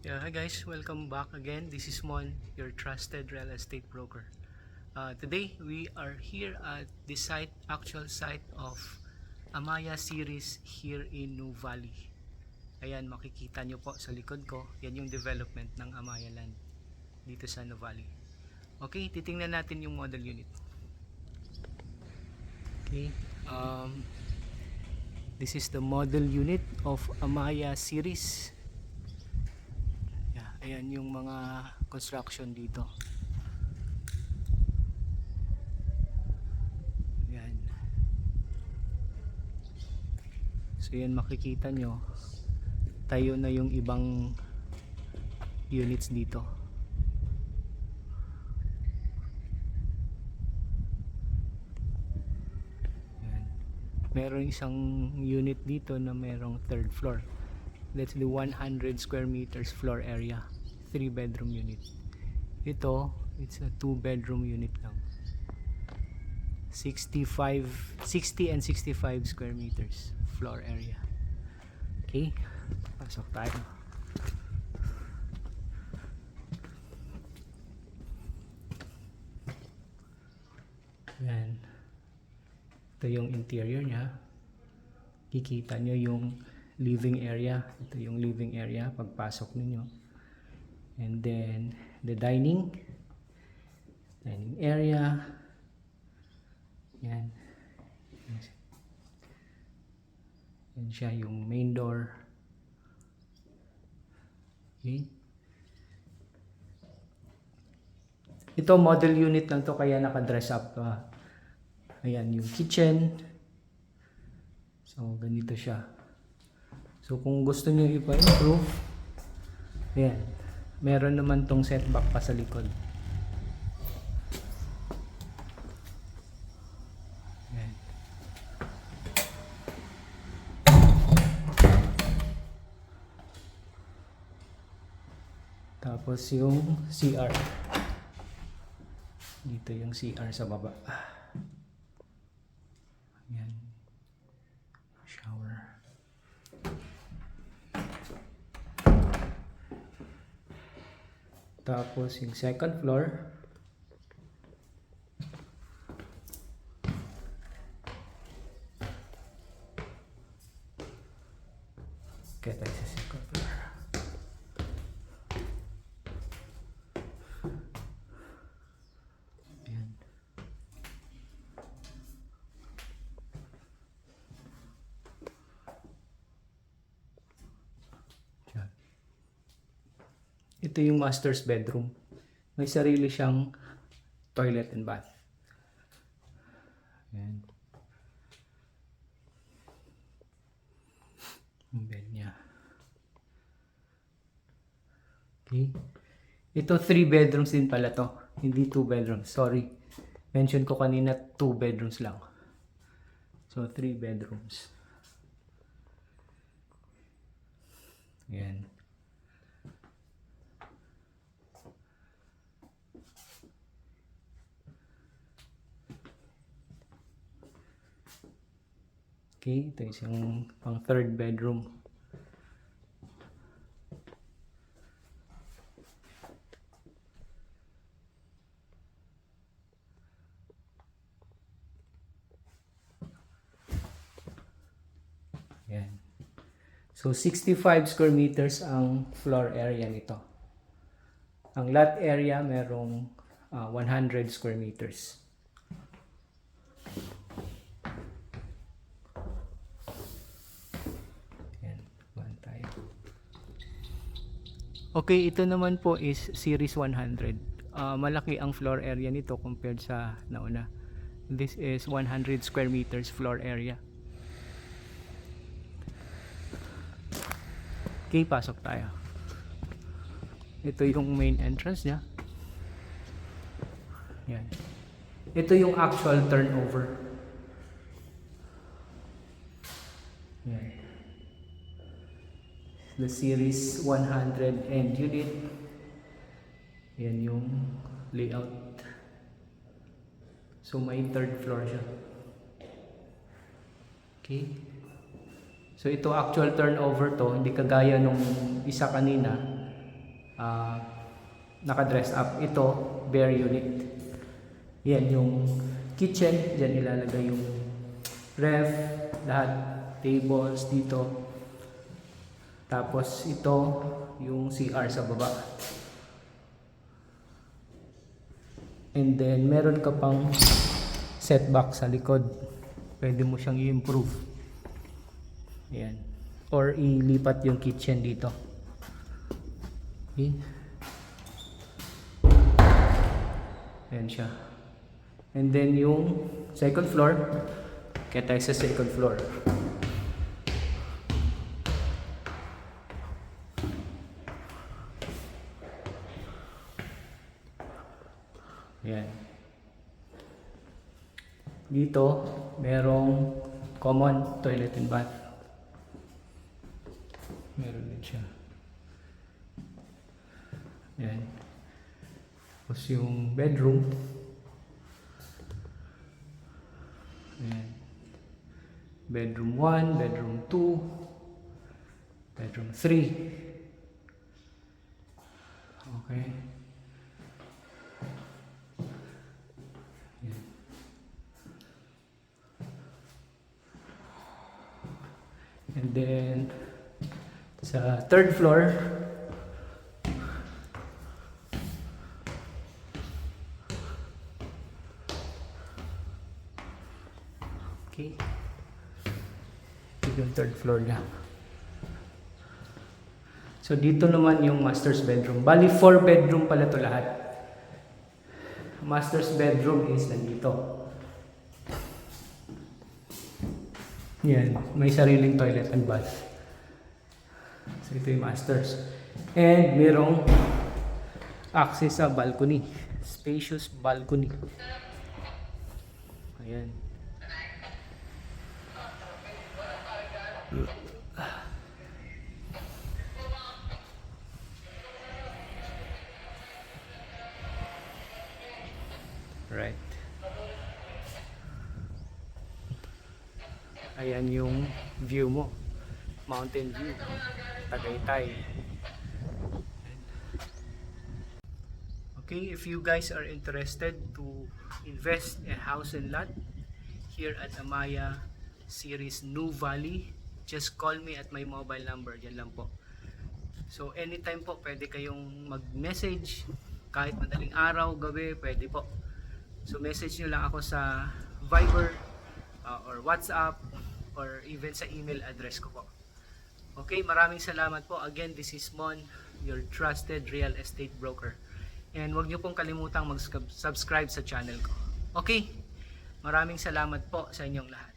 Yeah, hi guys, welcome back again. This is Mon, your trusted real estate broker. Today we are here at the actual site of Amaya series here in New Valley. Ayan, makikita nyo po sa likod ko, yan yung development ng Amaya Land dito sa New Valley. Okay, titingnan natin yung model unit. Okay, this is the model unit of Amaya series. Ayan yung mga construction dito. Ayan. So yan, makikita nyo, tayo na yung ibang units dito. Ayan. Meron isang unit dito na merong third floor. That's the 100 square meters floor area, 3 bedroom unit. Ito, it's a 2 bedroom unit lang, 60 and 65 square meters floor area. Okay, pasok tayo. Yan, ito yung interior nya. Kikita nyo yung living area. Ito yung living area pagpasok ninyo. And then the dining area. Yan. Yan siya yung main door. Okay. Ito model unit lang to, kaya naka-dress up. Ayan yung kitchen. So ganito siya. So kung gusto niyo ipa-improve, ayan, meron naman tong setback pa sa likod. Ayan. Tapos yung CR. Dito yung CR sa baba. Ayan. Shower. Tapos yung second floor, kaya tayo sa second floor. Ayan. Ito yung master's bedroom. May sarili siyang toilet and bath. Ayan. Yung bed niya. Okay. Ito 3 bedrooms din pala to. Hindi 2 bedrooms. Sorry. Mention ko kanina 2 bedrooms lang. So 3 bedrooms. Ayan. Okay, ito yung pang third bedroom. Ayan. So 65 square meters ang floor area nito. Ang lot area merong 100 square meters. Okay, ito naman po is series 100. Malaki ang floor area nito compared sa nauna. This is 100 square meters floor area. Okay, pasok tayo. Ito yung main entrance niya. Yan. Ito yung actual turnover. Yan. The series 100 end unit. Yan yung layout. So may third floor siya. Okay. So ito actual turnover to, hindi kagaya nung isa kanina naka-dress up. Ito, bare unit. Yan yung kitchen. Diyan ilalagay yung ref, lahat, tables dito. Tapos ito, yung CR sa baba. And then, meron ka pang setback sa likod. Pwede mo siyang i-improve. Ayan. Or ilipat yung kitchen dito. Okay. Ayan siya. And then yung second floor. Kaya tayo sa second floor. Ayan. Dito, merong common toilet and bath. Meron din siya. Ayan. Tapos yung bedroom. Ayan. Bedroom 1, bedroom 2, bedroom 3. Okay. Ayan. And then, sa third floor, okay, ito yung third floor niya. So dito naman yung master's bedroom. Bali 4 bedroom pala to lahat. Master's bedroom is nandito. Yan, may sariling toilet and bath. So ito yung master's. And merong access sa balcony. Spacious balcony. Ayan. Right. Ayan yung view mo. Mountain view. Tagaytay. Okay, if you guys are interested to invest a house and lot here at Amaya Series New Valley, just call me at my mobile number. Diyan lang po. So anytime po pwede kayong mag-message, kahit madaling araw, gabi, pwede po. So message nyo lang ako sa Viber or WhatsApp or even sa email address ko po. Okay, maraming salamat po. Again, this is Mon, your trusted real estate broker. And huwag nyo pong kalimutang mag-subscribe sa channel ko. Okay, maraming salamat po sa inyong lahat.